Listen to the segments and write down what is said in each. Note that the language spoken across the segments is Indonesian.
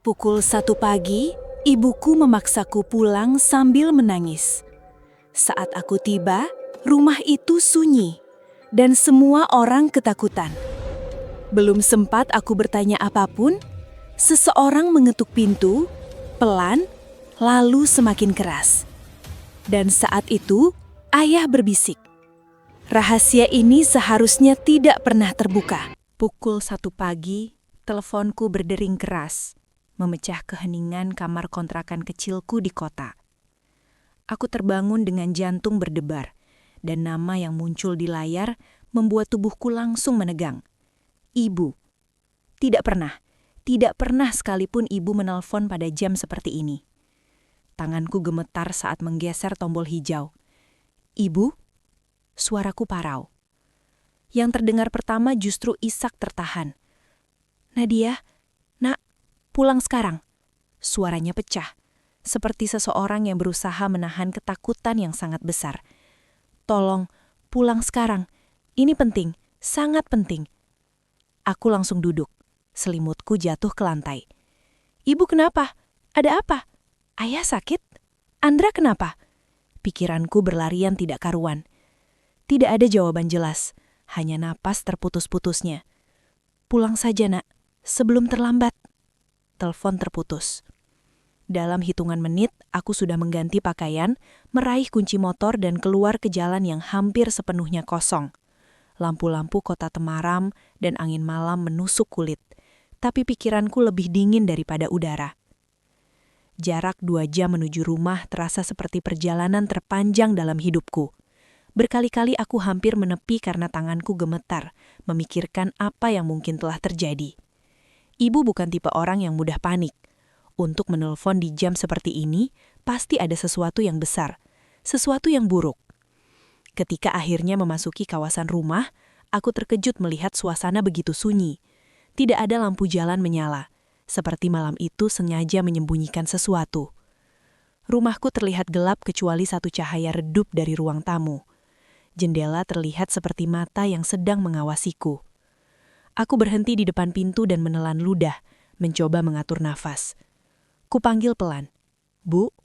Pukul 1 pagi, ibuku memaksaku pulang sambil menangis. Saat aku tiba, rumah itu sunyi, dan semua orang ketakutan. Belum sempat aku bertanya apapun, seseorang mengetuk pintu, pelan, lalu semakin keras. Dan saat itu, ayah berbisik. Rahasia ini seharusnya tidak pernah terbuka. Pukul 1 pagi, teleponku berdering keras, memecah keheningan kamar kontrakan kecilku di kota. Aku terbangun dengan jantung berdebar, dan nama yang muncul di layar membuat tubuhku langsung menegang. Ibu. Tidak pernah sekalipun ibu menelpon pada jam seperti ini. Tanganku gemetar saat menggeser tombol hijau. Ibu? Suaraku parau. Yang terdengar pertama justru isak tertahan. Nadia, nak, pulang sekarang. Suaranya pecah, seperti seseorang yang berusaha menahan ketakutan yang sangat besar. Tolong, pulang sekarang. Ini penting, sangat penting. Aku langsung duduk. Selimutku jatuh ke lantai. Ibu kenapa? Ada apa? Ayah sakit? Andra kenapa? Pikiranku berlarian tidak karuan. Tidak ada jawaban jelas, hanya napas terputus-putusnya. Pulang saja, nak, sebelum terlambat. Telepon terputus. Dalam hitungan menit, aku sudah mengganti pakaian, meraih kunci motor dan keluar ke jalan yang hampir sepenuhnya kosong. Lampu-lampu kota temaram dan angin malam menusuk kulit, tapi pikiranku lebih dingin daripada udara. Jarak 2 jam menuju rumah terasa seperti perjalanan terpanjang dalam hidupku. Berkali-kali aku hampir menepi karena tanganku gemetar, memikirkan apa yang mungkin telah terjadi. Ibu bukan tipe orang yang mudah panik. Untuk menelpon di jam seperti ini, pasti ada sesuatu yang besar, sesuatu yang buruk. Ketika akhirnya memasuki kawasan rumah, aku terkejut melihat suasana begitu sunyi. Tidak ada lampu jalan menyala, seperti malam itu sengaja menyembunyikan sesuatu. Rumahku terlihat gelap kecuali satu cahaya redup dari ruang tamu. Jendela terlihat seperti mata yang sedang mengawasiku. Aku berhenti di depan pintu dan menelan ludah, mencoba mengatur nafas. Kupanggil pelan. Bu?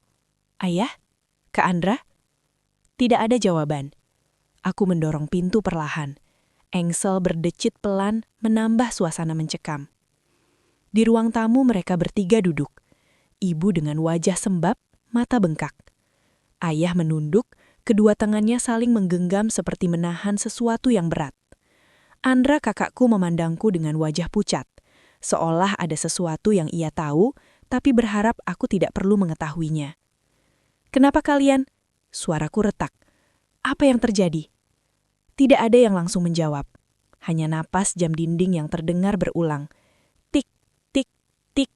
Ayah? Kak Andra? Tidak ada jawaban. Aku mendorong pintu perlahan. Engsel berdecit pelan menambah suasana mencekam. Di ruang tamu mereka bertiga duduk. Ibu dengan wajah sembab, mata bengkak. Ayah menunduk, kedua tangannya saling menggenggam seperti menahan sesuatu yang berat. Andra kakakku memandangku dengan wajah pucat, seolah ada sesuatu yang ia tahu, tapi berharap aku tidak perlu mengetahuinya. Kenapa kalian? Suaraku retak. Apa yang terjadi? Tidak ada yang langsung menjawab. Hanya napas jam dinding yang terdengar berulang. Tik, tik, tik.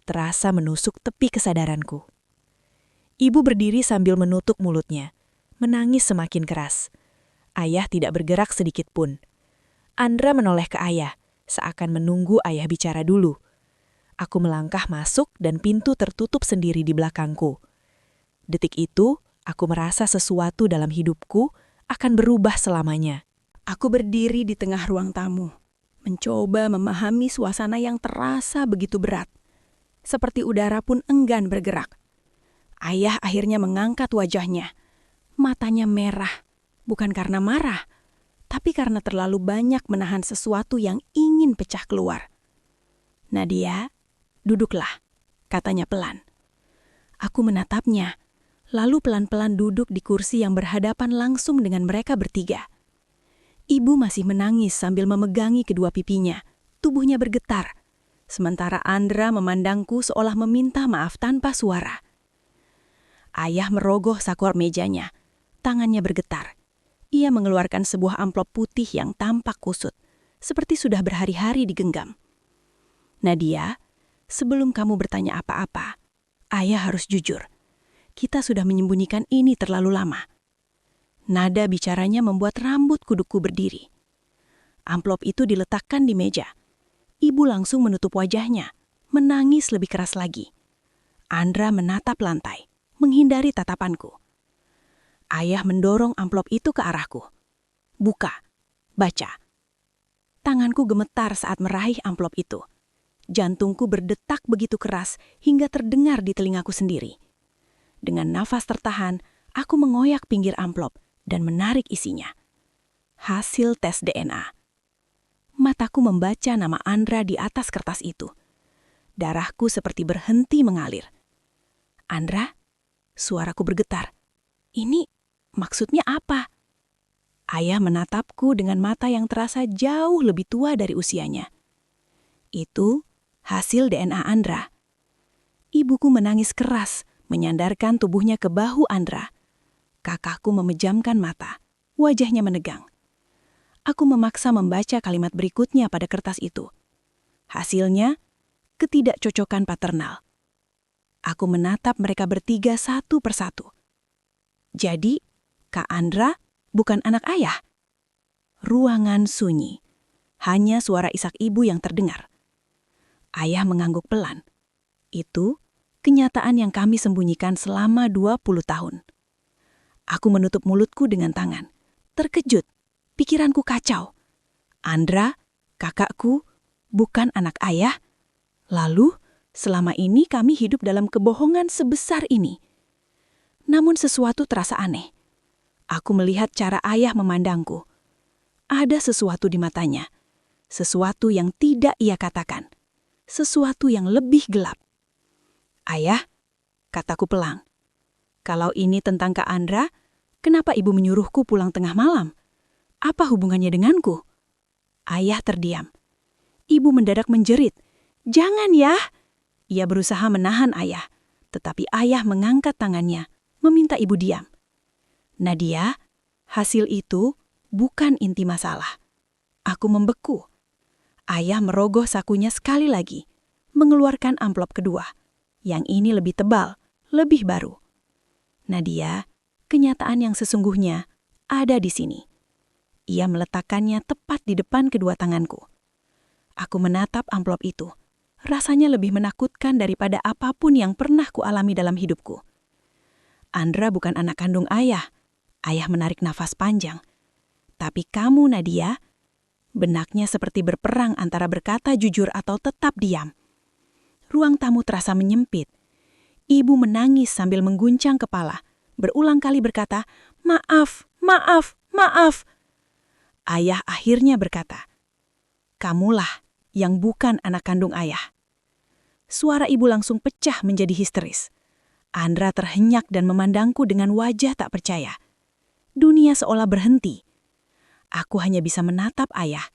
Terasa menusuk tepi kesadaranku. Ibu berdiri sambil menutup mulutnya. Menangis semakin keras. Ayah tidak bergerak sedikit pun. Andra menoleh ke ayah, seakan menunggu ayah bicara dulu. Aku melangkah masuk dan pintu tertutup sendiri di belakangku. Detik itu, aku merasa sesuatu dalam hidupku akan berubah selamanya. Aku berdiri di tengah ruang tamu, mencoba memahami suasana yang terasa begitu berat. Seperti udara pun enggan bergerak. Ayah akhirnya mengangkat wajahnya. Matanya merah, bukan karena marah, tapi karena terlalu banyak menahan sesuatu yang ingin pecah keluar. Nadia, duduklah, katanya pelan. Aku menatapnya, lalu pelan-pelan duduk di kursi yang berhadapan langsung dengan mereka bertiga. Ibu masih menangis sambil memegangi kedua pipinya, tubuhnya bergetar. Sementara Andra memandangku seolah meminta maaf tanpa suara. Ayah merogoh sakur mejanya. Tangannya bergetar. Ia mengeluarkan sebuah amplop putih yang tampak kusut, seperti sudah berhari-hari digenggam. Nadia, sebelum kamu bertanya apa-apa, ayah harus jujur. Kita sudah menyembunyikan ini terlalu lama. Nada bicaranya membuat rambut kudukku berdiri. Amplop itu diletakkan di meja. Ibu langsung menutup wajahnya, menangis lebih keras lagi. Andra menatap lantai, menghindari tatapanku. Ayah mendorong amplop itu ke arahku. Buka, baca. Tanganku gemetar saat meraih amplop itu. Jantungku berdetak begitu keras hingga terdengar di telingaku sendiri. Dengan nafas tertahan, aku mengoyak pinggir amplop dan menarik isinya. Hasil tes DNA. Mataku membaca nama Andra di atas kertas itu. Darahku seperti berhenti mengalir. Andra, suaraku bergetar. Ini maksudnya apa? Ayah menatapku dengan mata yang terasa jauh lebih tua dari usianya. Itu hasil DNA Andra. Ibuku menangis keras, menyandarkan tubuhnya ke bahu Andra. Kakakku memejamkan mata, wajahnya menegang. Aku memaksa membaca kalimat berikutnya pada kertas itu. Hasilnya, ketidakcocokan paternal. Aku menatap mereka bertiga satu persatu. Jadi, Kak Andra bukan anak ayah. Ruangan sunyi. Hanya suara isak ibu yang terdengar. Ayah mengangguk pelan. Itu kenyataan yang kami sembunyikan selama 20 tahun. Aku menutup mulutku dengan tangan. Terkejut, pikiranku kacau. Andra, kakakku, bukan anak ayah. Lalu, selama ini kami hidup dalam kebohongan sebesar ini. Namun sesuatu terasa aneh. Aku melihat cara ayah memandangku. Ada sesuatu di matanya. Sesuatu yang tidak ia katakan. Sesuatu yang lebih gelap. Ayah, kataku pelan. Kalau ini tentang Kak Andra, kenapa ibu menyuruhku pulang tengah malam? Apa hubungannya denganku? Ayah terdiam. Ibu mendadak menjerit. Jangan ya! Ia berusaha menahan ayah, tetapi ayah mengangkat tangannya, meminta ibu diam. Nadia, hasil itu bukan inti masalah. Aku membeku. Ayah merogoh sakunya sekali lagi, mengeluarkan amplop kedua. Yang ini lebih tebal, lebih baru. Nadia, kenyataan yang sesungguhnya ada di sini. Ia meletakkannya tepat di depan kedua tanganku. Aku menatap amplop itu. Rasanya lebih menakutkan daripada apapun yang pernah kualami dalam hidupku. Andra bukan anak kandung ayah. Ayah menarik nafas panjang. Tapi kamu, Nadia, benaknya seperti berperang antara berkata jujur atau tetap diam. Ruang tamu terasa menyempit. Ibu menangis sambil mengguncang kepala, berulang kali berkata, "Maaf, maaf, maaf." Ayah akhirnya berkata, "Kamulah yang bukan anak kandung ayah." Suara ibu langsung pecah menjadi histeris. Andra terhenyak dan memandangku dengan wajah tak percaya. Dunia seolah berhenti. Aku hanya bisa menatap ayah,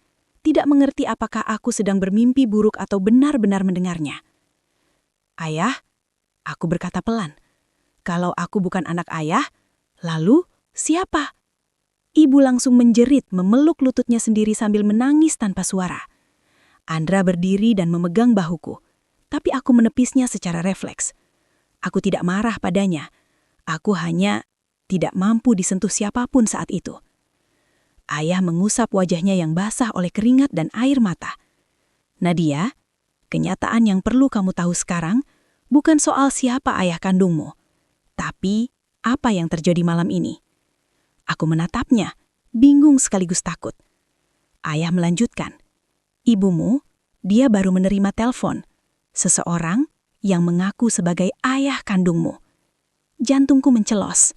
tidak mengerti apakah aku sedang bermimpi buruk atau benar-benar mendengarnya. Ayah, aku berkata pelan, kalau aku bukan anak ayah, lalu siapa? Ibu langsung menjerit, memeluk lututnya sendiri sambil menangis tanpa suara. Andra berdiri dan memegang bahuku, tapi aku menepisnya secara refleks. Aku tidak marah padanya, aku hanya tidak mampu disentuh siapapun saat itu. Ayah mengusap wajahnya yang basah oleh keringat dan air mata. Nadia, kenyataan yang perlu kamu tahu sekarang bukan soal siapa ayah kandungmu, tapi apa yang terjadi malam ini. Aku menatapnya, bingung sekaligus takut. Ayah melanjutkan, ibumu, dia baru menerima telepon. Seseorang yang mengaku sebagai ayah kandungmu. Jantungku mencelos.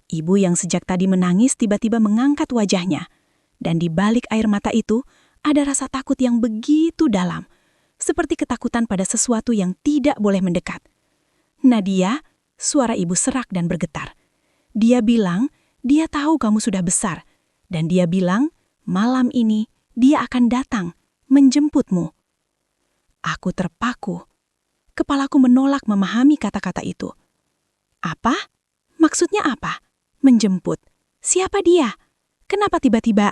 Ibu yang sejak tadi menangis tiba-tiba mengangkat wajahnya. Dan di balik air mata itu, ada rasa takut yang begitu dalam. Seperti ketakutan pada sesuatu yang tidak boleh mendekat. Nadia, suara ibu serak dan bergetar. Dia bilang, dia tahu kamu sudah besar. Dan dia bilang, malam ini dia akan datang, menjemputmu. Aku terpaku. Kepalaku menolak memahami kata-kata itu. Apa? Maksudnya apa? Menjemput. Siapa dia? Kenapa tiba-tiba?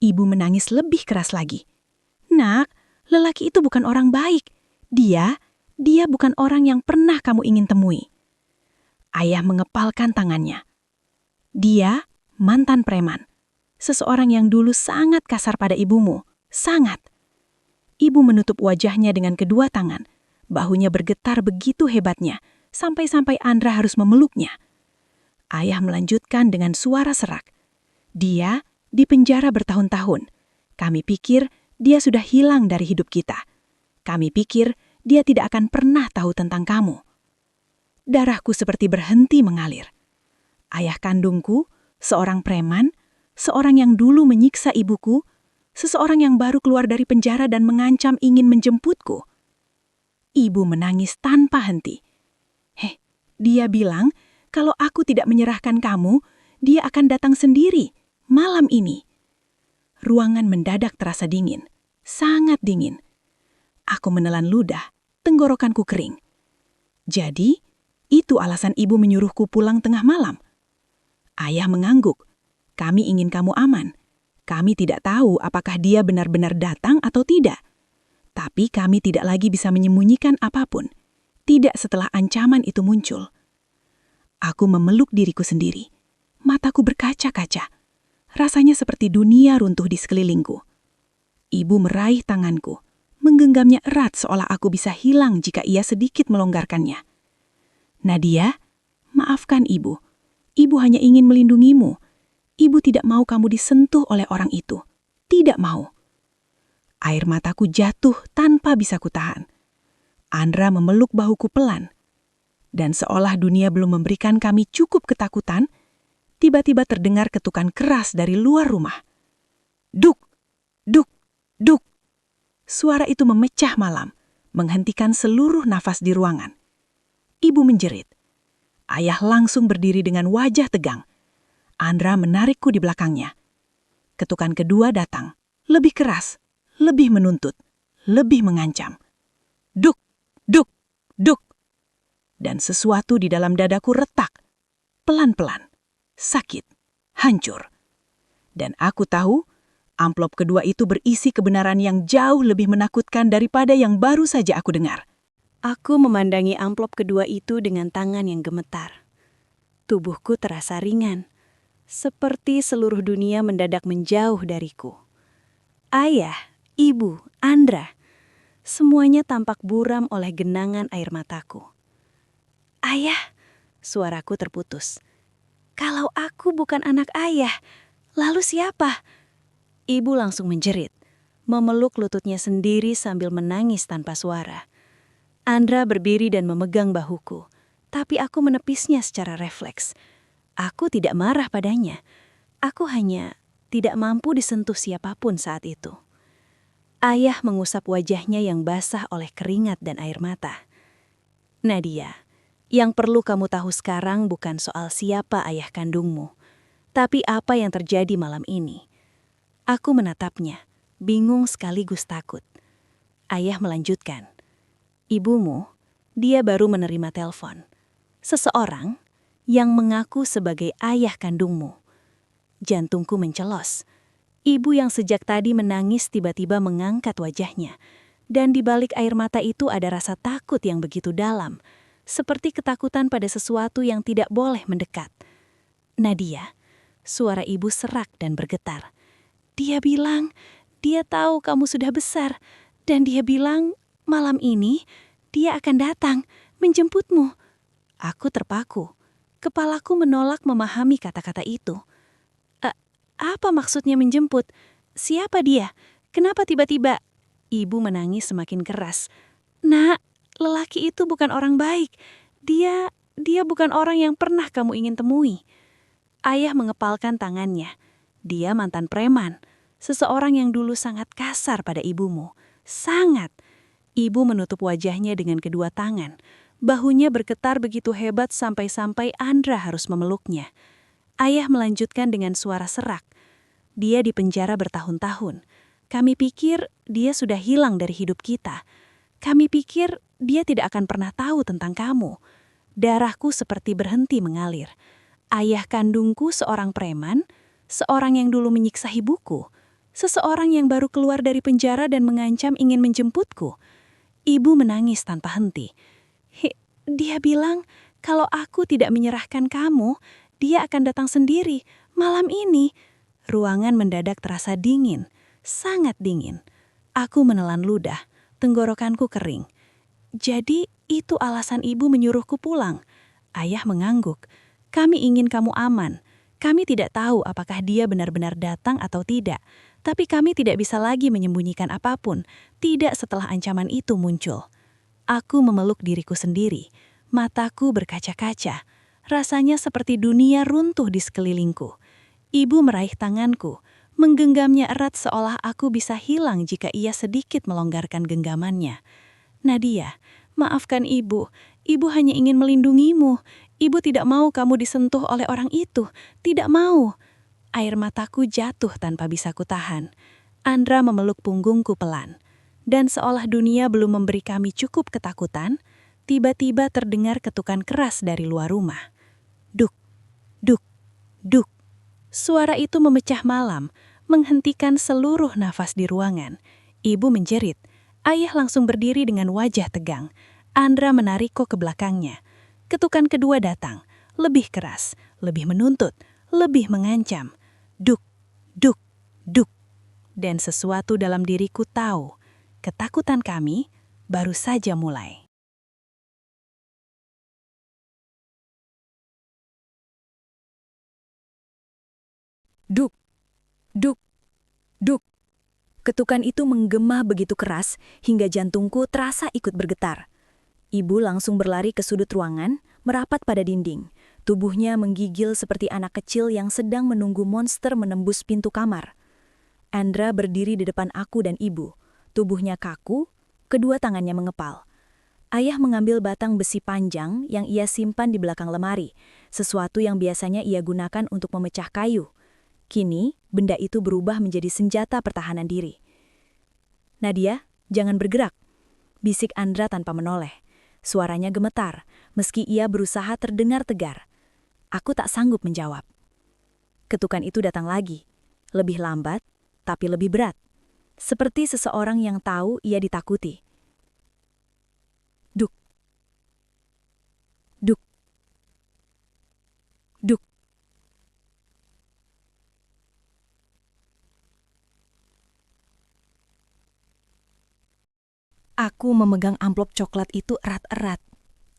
Ibu menangis lebih keras lagi. Nak, lelaki itu bukan orang baik. Dia bukan orang yang pernah kamu ingin temui. Ayah mengepalkan tangannya. Dia mantan preman. Seseorang yang dulu sangat kasar pada ibumu. Sangat. Ibu menutup wajahnya dengan kedua tangan. Bahunya bergetar begitu hebatnya, sampai-sampai Andra harus memeluknya. Ayah melanjutkan dengan suara serak. Dia dipenjara bertahun-tahun. Kami pikir dia sudah hilang dari hidup kita. Kami pikir dia tidak akan pernah tahu tentang kamu. Darahku seperti berhenti mengalir. Ayah kandungku, seorang preman, seorang yang dulu menyiksa ibuku, seseorang yang baru keluar dari penjara dan mengancam ingin menjemputku. Ibu menangis tanpa henti. Dia bilang kalau aku tidak menyerahkan kamu, dia akan datang sendiri malam ini. Ruangan mendadak terasa dingin, sangat dingin. Aku menelan ludah, tenggorokanku kering. Jadi, itu alasan ibu menyuruhku pulang tengah malam. Ayah mengangguk. Kami ingin kamu aman. Kami tidak tahu apakah dia benar-benar datang atau tidak. Tapi kami tidak lagi bisa menyembunyikan apapun. Tidak setelah ancaman itu muncul. Aku memeluk diriku sendiri. Mataku berkaca-kaca. Rasanya seperti dunia runtuh di sekelilingku. Ibu meraih tanganku, menggenggamnya erat seolah aku bisa hilang jika ia sedikit melonggarkannya. Nadia, maafkan ibu. Ibu hanya ingin melindungimu. Ibu tidak mau kamu disentuh oleh orang itu. Tidak mau. Air mataku jatuh tanpa bisa kutahan. Andra memeluk bahuku pelan. Dan seolah dunia belum memberikan kami cukup ketakutan, tiba-tiba terdengar ketukan keras dari luar rumah. Duk, duk, duk. Suara itu memecah malam, menghentikan seluruh nafas di ruangan. Ibu menjerit. Ayah langsung berdiri dengan wajah tegang. Andra menarikku di belakangnya. Ketukan kedua datang, lebih keras, lebih menuntut, lebih mengancam. Duk, duk, duk. Dan sesuatu di dalam dadaku retak. Pelan-pelan, sakit, hancur. Dan aku tahu, amplop kedua itu berisi kebenaran yang jauh lebih menakutkan daripada yang baru saja aku dengar. Aku memandangi amplop kedua itu dengan tangan yang gemetar. Tubuhku terasa ringan, seperti seluruh dunia mendadak menjauh dariku. Ayah, ibu, Andra, semuanya tampak buram oleh genangan air mataku. Ayah, suaraku terputus. Kalau aku bukan anak ayah, lalu siapa? Ibu langsung menjerit, memeluk lututnya sendiri sambil menangis tanpa suara. Andra berdiri dan memegang bahuku, tapi aku menepisnya secara refleks. Aku tidak marah padanya. Aku hanya tidak mampu disentuh siapapun saat itu. Ayah mengusap wajahnya yang basah oleh keringat dan air mata. Nadia, yang perlu kamu tahu sekarang bukan soal siapa ayah kandungmu, tapi apa yang terjadi malam ini. Aku menatapnya, bingung sekaligus takut. Ayah melanjutkan. Ibumu, dia baru menerima telepon. Seseorang yang mengaku sebagai ayah kandungmu. Jantungku mencelos. Ibu yang sejak tadi menangis tiba-tiba mengangkat wajahnya. Dan di balik air mata itu ada rasa takut yang begitu dalam. Seperti ketakutan pada sesuatu yang tidak boleh mendekat. Nadia, suara ibu serak dan bergetar. Dia bilang, dia tahu kamu sudah besar. Dan dia bilang, malam ini dia akan datang menjemputmu. Aku terpaku. Kepalaku menolak memahami kata-kata itu. Apa maksudnya menjemput? Siapa dia? Kenapa tiba-tiba? Ibu menangis semakin keras. Nak, lelaki itu bukan orang baik. Dia bukan orang yang pernah kamu ingin temui. Ayah mengepalkan tangannya. Dia mantan preman. Seseorang yang dulu sangat kasar pada ibumu. Sangat. Ibu menutup wajahnya dengan kedua tangan. Bahunya bergetar begitu hebat sampai-sampai Andra harus memeluknya. Ayah melanjutkan dengan suara serak. Dia dipenjara bertahun-tahun. Kami pikir dia sudah hilang dari hidup kita. Kami pikir dia tidak akan pernah tahu tentang kamu. Darahku seperti berhenti mengalir. Ayah kandungku seorang preman, seorang yang dulu menyiksa ibuku, seseorang yang baru keluar dari penjara dan mengancam ingin menjemputku. Ibu menangis tanpa henti. Dia bilang, kalau aku tidak menyerahkan kamu, dia akan datang sendiri malam ini. Ruangan mendadak terasa dingin, sangat dingin. Aku menelan ludah, tenggorokanku kering. Jadi itu alasan ibu menyuruhku pulang. Ayah mengangguk. Kami ingin kamu aman. Kami tidak tahu apakah dia benar-benar datang atau tidak. Tapi kami tidak bisa lagi menyembunyikan apapun, tidak setelah ancaman itu muncul. Aku memeluk diriku sendiri, mataku berkaca-kaca. Rasanya seperti dunia runtuh di sekelilingku. Ibu meraih tanganku, menggenggamnya erat seolah aku bisa hilang jika ia sedikit melonggarkan genggamannya. Nadia, maafkan ibu. Ibu hanya ingin melindungimu. Ibu tidak mau kamu disentuh oleh orang itu. Tidak mau. Air mataku jatuh tanpa bisa kutahan. Andra memeluk punggungku pelan. Dan seolah dunia belum memberi kami cukup ketakutan, tiba-tiba terdengar ketukan keras dari luar rumah. Duk, duk, duk. Suara itu memecah malam, menghentikan seluruh nafas di ruangan. Ibu menjerit. Ayah langsung berdiri dengan wajah tegang. Andra menarikku ke belakangnya. Ketukan kedua datang, lebih keras, lebih menuntut, lebih mengancam. Duk, duk, duk. Dan sesuatu dalam diriku tahu, ketakutan kami baru saja mulai. Duk, duk, duk. Ketukan itu menggema begitu keras hingga jantungku terasa ikut bergetar. Ibu langsung berlari ke sudut ruangan, merapat pada dinding. Tubuhnya menggigil seperti anak kecil yang sedang menunggu monster menembus pintu kamar. Andra berdiri di depan aku dan ibu. Tubuhnya kaku, kedua tangannya mengepal. Ayah mengambil batang besi panjang yang ia simpan di belakang lemari, sesuatu yang biasanya ia gunakan untuk memecah kayu. Kini, benda itu berubah menjadi senjata pertahanan diri. Nadia, jangan bergerak, bisik Andra tanpa menoleh. Suaranya gemetar, meski ia berusaha terdengar tegar. Aku tak sanggup menjawab. Ketukan itu datang lagi, lebih lambat, tapi lebih berat. Seperti seseorang yang tahu ia ditakuti. Duk. Duk. Duk. Aku memegang amplop coklat itu erat-erat.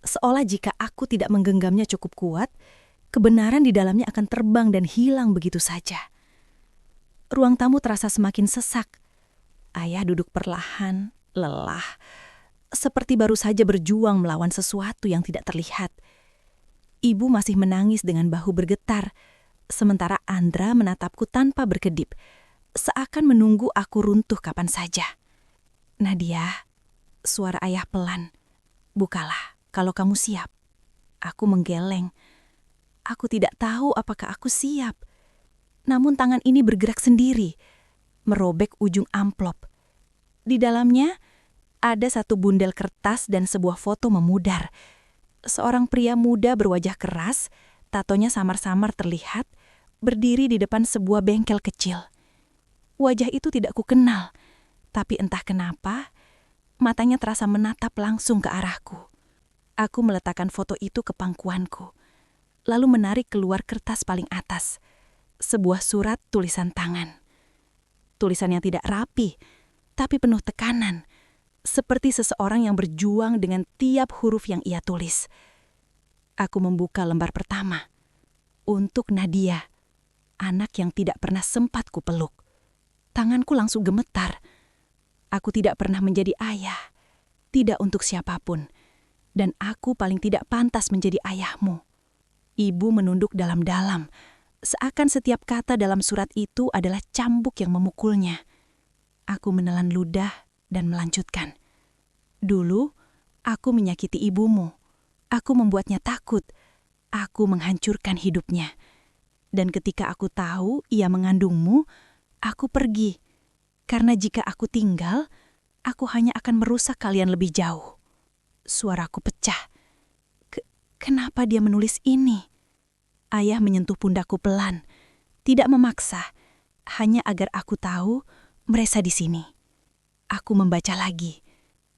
Seolah jika aku tidak menggenggamnya cukup kuat, kebenaran di dalamnya akan terbang dan hilang begitu saja. Ruang tamu terasa semakin sesak. Ayah duduk perlahan, lelah, seperti baru saja berjuang melawan sesuatu yang tidak terlihat. Ibu masih menangis dengan bahu bergetar, sementara Andra menatapku tanpa berkedip, seakan menunggu aku runtuh kapan saja. Nadia, suara ayah pelan. Bukalah kalau kamu siap. Aku menggeleng. Aku tidak tahu apakah aku siap. Namun tangan ini bergerak sendiri, merobek ujung amplop. Di dalamnya ada satu bundel kertas dan sebuah foto memudar. Seorang pria muda berwajah keras, tatonya samar-samar terlihat, berdiri di depan sebuah bengkel kecil. Wajah itu tidak kukenal, tapi entah kenapa, matanya terasa menatap langsung ke arahku. Aku meletakkan foto itu ke pangkuanku, lalu menarik keluar kertas paling atas, sebuah surat tulisan tangan. Tulisan yang tidak rapi, tapi penuh tekanan, seperti seseorang yang berjuang dengan tiap huruf yang ia tulis. Aku membuka lembar pertama. Untuk Nadia, anak yang tidak pernah sempat kupeluk. Tanganku langsung gemetar. Aku tidak pernah menjadi ayah, tidak untuk siapapun, dan aku paling tidak pantas menjadi ayahmu. Ibu menunduk dalam-dalam, seakan setiap kata dalam surat itu adalah cambuk yang memukulnya. Aku menelan ludah dan melanjutkan. Dulu, aku menyakiti ibumu. Aku membuatnya takut. Aku menghancurkan hidupnya. Dan ketika aku tahu ia mengandungmu, aku pergi. Karena jika aku tinggal, aku hanya akan merusak kalian lebih jauh. Suaraku pecah. Kenapa dia menulis ini? Ayah menyentuh pundakku pelan, tidak memaksa, hanya agar aku tahu mereka di sini. Aku membaca lagi.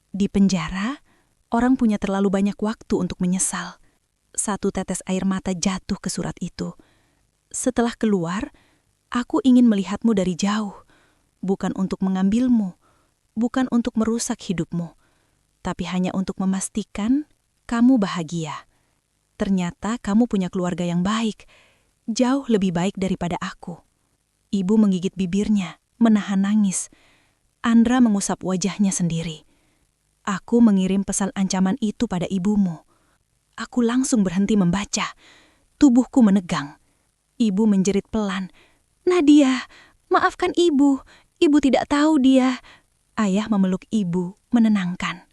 Di penjara, orang punya terlalu banyak waktu untuk menyesal. Satu tetes air mata jatuh ke surat itu. Setelah keluar, aku ingin melihatmu dari jauh. Bukan untuk mengambilmu, bukan untuk merusak hidupmu, tapi hanya untuk memastikan kamu bahagia. Ternyata kamu punya keluarga yang baik, jauh lebih baik daripada aku. Ibu menggigit bibirnya, menahan nangis. Andra mengusap wajahnya sendiri. Aku mengirim pesan ancaman itu pada ibumu. Aku langsung berhenti membaca. Tubuhku menegang. Ibu menjerit pelan. Nadia, maafkan ibu. Ibu tidak tahu dia. Ayah memeluk ibu, menenangkan.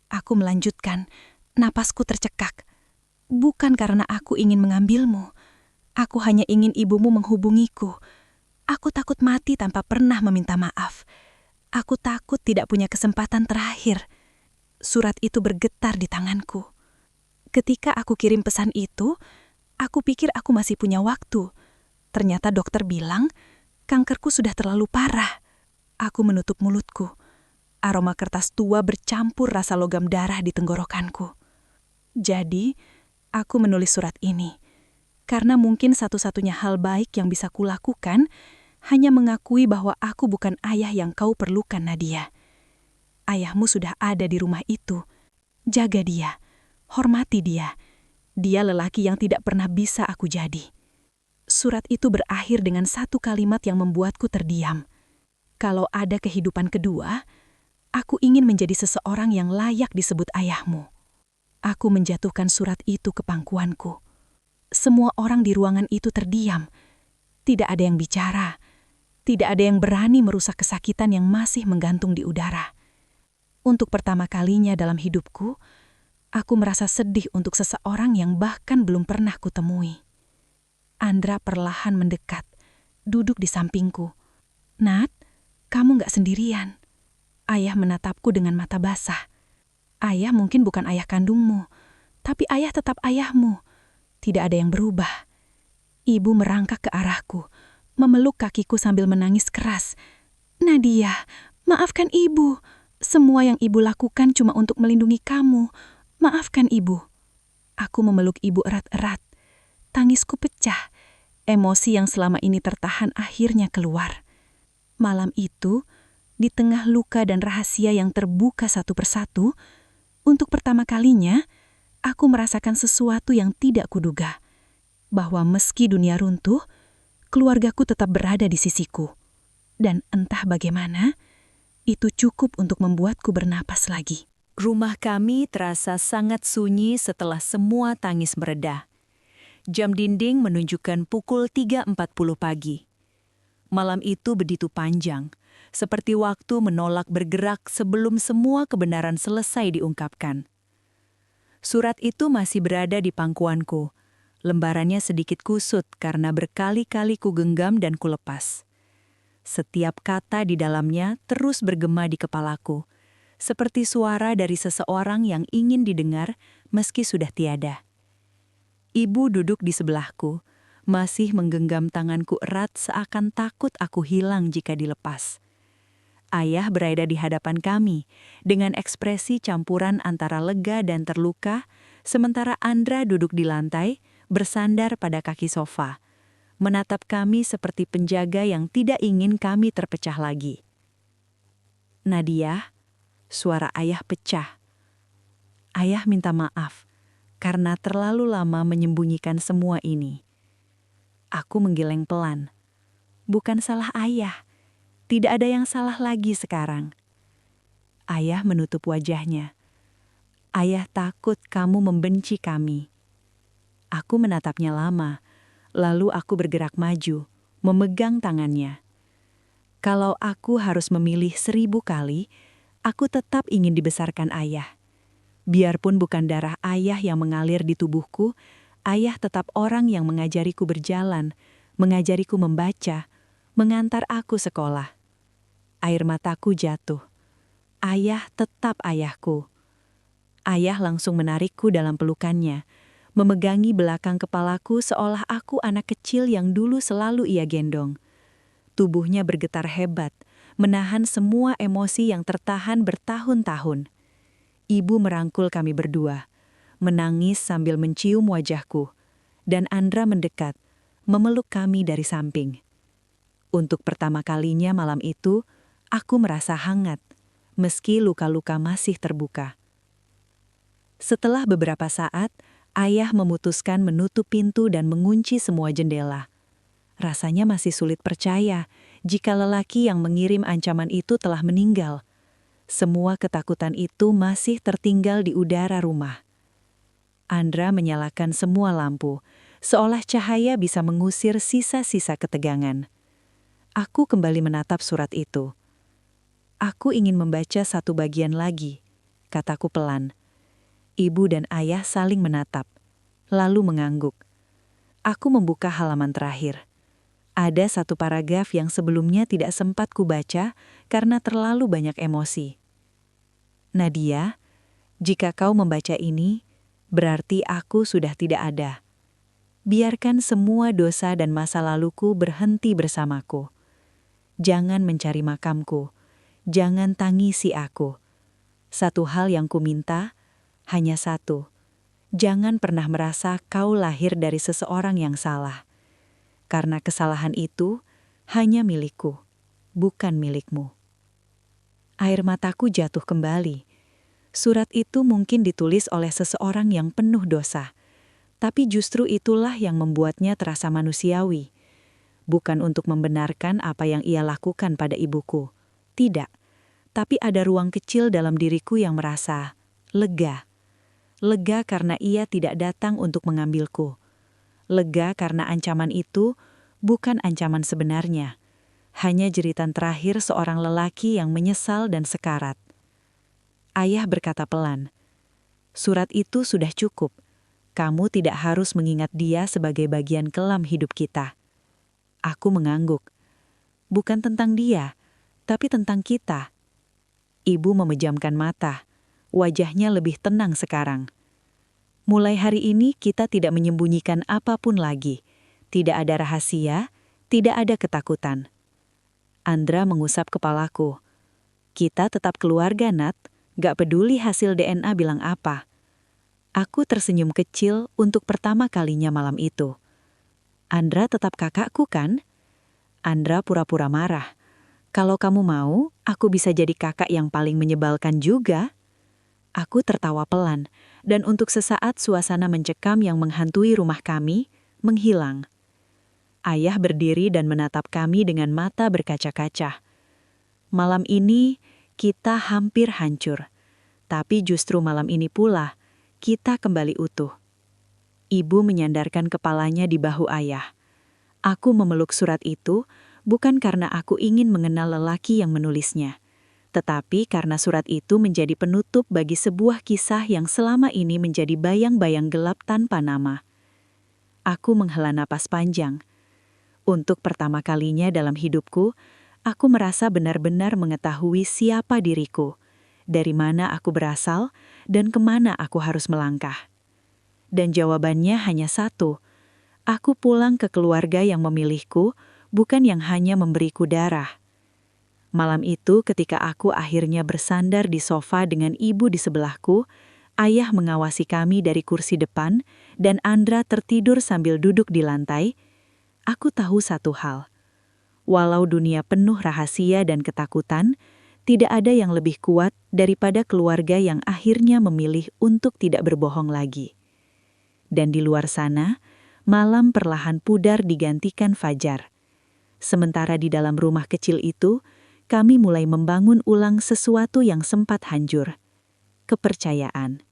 Aku melanjutkan. Napasku tercekak. Bukan karena aku ingin mengambilmu. Aku hanya ingin ibumu menghubungiku. Aku takut mati tanpa pernah meminta maaf. Aku takut tidak punya kesempatan terakhir. Surat itu bergetar di tanganku. Ketika aku kirim pesan itu, aku pikir aku masih punya waktu. Ternyata dokter bilang, kankerku sudah terlalu parah. Aku menutup mulutku. Aroma kertas tua bercampur rasa logam darah di tenggorokanku. Jadi, aku menulis surat ini. Karena mungkin satu-satunya hal baik yang bisa kulakukan hanya mengakui bahwa aku bukan ayah yang kau perlukan, Nadia. Ayahmu sudah ada di rumah itu. Jaga dia. Hormati dia. Dia lelaki yang tidak pernah bisa aku jadi. Surat itu berakhir dengan satu kalimat yang membuatku terdiam. Kalau ada kehidupan kedua, aku ingin menjadi seseorang yang layak disebut ayahmu. Aku menjatuhkan surat itu ke pangkuanku. Semua orang di ruangan itu terdiam. Tidak ada yang bicara. Tidak ada yang berani merusak kesakitan yang masih menggantung di udara. Untuk pertama kalinya dalam hidupku, aku merasa sedih untuk seseorang yang bahkan belum pernah kutemui. Andra perlahan mendekat, duduk di sampingku. Nat, kamu gak sendirian. Ayah menatapku dengan mata basah. Ayah mungkin bukan ayah kandungmu, tapi ayah tetap ayahmu. Tidak ada yang berubah. Ibu merangkak ke arahku, memeluk kakiku sambil menangis keras. Nadia, maafkan ibu. Semua yang ibu lakukan cuma untuk melindungi kamu. Maafkan ibu. Aku memeluk ibu erat-erat. Tangisku pecah. Emosi yang selama ini tertahan akhirnya keluar. Malam itu, di tengah luka dan rahasia yang terbuka satu persatu, untuk pertama kalinya, aku merasakan sesuatu yang tidak kuduga. Bahwa meski dunia runtuh, keluargaku tetap berada di sisiku. Dan entah bagaimana, itu cukup untuk membuatku bernapas lagi. Rumah kami terasa sangat sunyi setelah semua tangis mereda. Jam dinding menunjukkan pukul 3.40 pagi. Malam itu begitu panjang, seperti waktu menolak bergerak sebelum semua kebenaran selesai diungkapkan. Surat itu masih berada di pangkuanku. Lembarannya sedikit kusut karena berkali-kali kugenggam dan kulepas. Setiap kata di dalamnya terus bergema di kepalaku, seperti suara dari seseorang yang ingin didengar meski sudah tiada. Ibu duduk di sebelahku, masih menggenggam tanganku erat seakan takut aku hilang jika dilepas. Ayah berada di hadapan kami, dengan ekspresi campuran antara lega dan terluka, sementara Andra duduk di lantai, bersandar pada kaki sofa, menatap kami seperti penjaga yang tidak ingin kami terpecah lagi. Nadia, suara ayah pecah. Ayah minta maaf, karena terlalu lama menyembunyikan semua ini. Aku menggeleng pelan. Bukan salah ayah. Tidak ada yang salah lagi sekarang. Ayah menutup wajahnya. Ayah takut kamu membenci kami. Aku menatapnya lama, lalu aku bergerak maju, memegang tangannya. Kalau aku harus memilih 1000 kali, aku tetap ingin dibesarkan ayah. Biarpun bukan darah ayah yang mengalir di tubuhku, ayah tetap orang yang mengajariku berjalan, mengajariku membaca, mengantar aku sekolah. Air mataku jatuh. Ayah tetap ayahku. Ayah langsung menarikku dalam pelukannya, memegangi belakang kepalaku seolah aku anak kecil yang dulu selalu ia gendong. Tubuhnya bergetar hebat, menahan semua emosi yang tertahan bertahun-tahun. Ibu merangkul kami berdua, menangis sambil mencium wajahku, dan Andra mendekat, memeluk kami dari samping. Untuk pertama kalinya malam itu, aku merasa hangat, meski luka-luka masih terbuka. Setelah beberapa saat, ayah memutuskan menutup pintu dan mengunci semua jendela. Rasanya masih sulit percaya jika lelaki yang mengirim ancaman itu telah meninggal? Semua ketakutan itu masih tertinggal di udara rumah. Andra menyalakan semua lampu, seolah cahaya bisa mengusir sisa-sisa ketegangan. Aku kembali menatap surat itu. Aku ingin membaca satu bagian lagi, kataku pelan. Ibu dan ayah saling menatap, lalu mengangguk. Aku membuka halaman terakhir. Ada satu paragraf yang sebelumnya tidak sempat kubaca karena terlalu banyak emosi. Nadia, jika kau membaca ini, berarti aku sudah tidak ada. Biarkan semua dosa dan masa laluku berhenti bersamaku. Jangan mencari makamku, jangan tangisi aku. Satu hal yang kuminta, hanya satu. Jangan pernah merasa kau lahir dari seseorang yang salah. Karena kesalahan itu hanya milikku, bukan milikmu. Air mataku jatuh kembali. Surat itu mungkin ditulis oleh seseorang yang penuh dosa, tapi justru itulah yang membuatnya terasa manusiawi. Bukan untuk membenarkan apa yang ia lakukan pada ibuku. Tidak, tapi ada ruang kecil dalam diriku yang merasa lega. Lega karena ia tidak datang untuk mengambilku. Lega karena ancaman itu bukan ancaman sebenarnya. Hanya jeritan terakhir seorang lelaki yang menyesal dan sekarat. Ayah berkata pelan, "Surat itu sudah cukup. Kamu tidak harus mengingat dia sebagai bagian kelam hidup kita." Aku mengangguk. Bukan tentang dia, tapi tentang kita. Ibu memejamkan mata. Wajahnya lebih tenang sekarang. Mulai hari ini kita tidak menyembunyikan apapun lagi. Tidak ada rahasia, tidak ada ketakutan. Andra mengusap kepalaku. Kita tetap keluarga, Nat. Gak peduli hasil DNA bilang apa. Aku tersenyum kecil untuk pertama kalinya malam itu. Andra tetap kakakku kan? Andra pura-pura marah. Kalau kamu mau, aku bisa jadi kakak yang paling menyebalkan juga. Aku tertawa pelan, dan untuk sesaat suasana mencekam yang menghantui rumah kami menghilang. Ayah berdiri dan menatap kami dengan mata berkaca-kaca. Malam ini kita hampir hancur, tapi justru malam ini pula kita kembali utuh. Ibu menyandarkan kepalanya di bahu ayah. Aku memeluk surat itu bukan karena aku ingin mengenal lelaki yang menulisnya, tetapi karena surat itu menjadi penutup bagi sebuah kisah yang selama ini menjadi bayang-bayang gelap tanpa nama. Aku menghela napas panjang. Untuk pertama kalinya dalam hidupku, aku merasa benar-benar mengetahui siapa diriku, dari mana aku berasal, dan kemana aku harus melangkah. Dan jawabannya hanya satu. Aku pulang ke keluarga yang memilihku, bukan yang hanya memberiku darah. Malam itu ketika aku akhirnya bersandar di sofa dengan ibu di sebelahku, ayah mengawasi kami dari kursi depan, dan Andra tertidur sambil duduk di lantai, aku tahu satu hal. Walau dunia penuh rahasia dan ketakutan, tidak ada yang lebih kuat daripada keluarga yang akhirnya memilih untuk tidak berbohong lagi. Dan di luar sana, malam perlahan pudar digantikan fajar. Sementara di dalam rumah kecil itu, kami mulai membangun ulang sesuatu yang sempat hancur. Kepercayaan.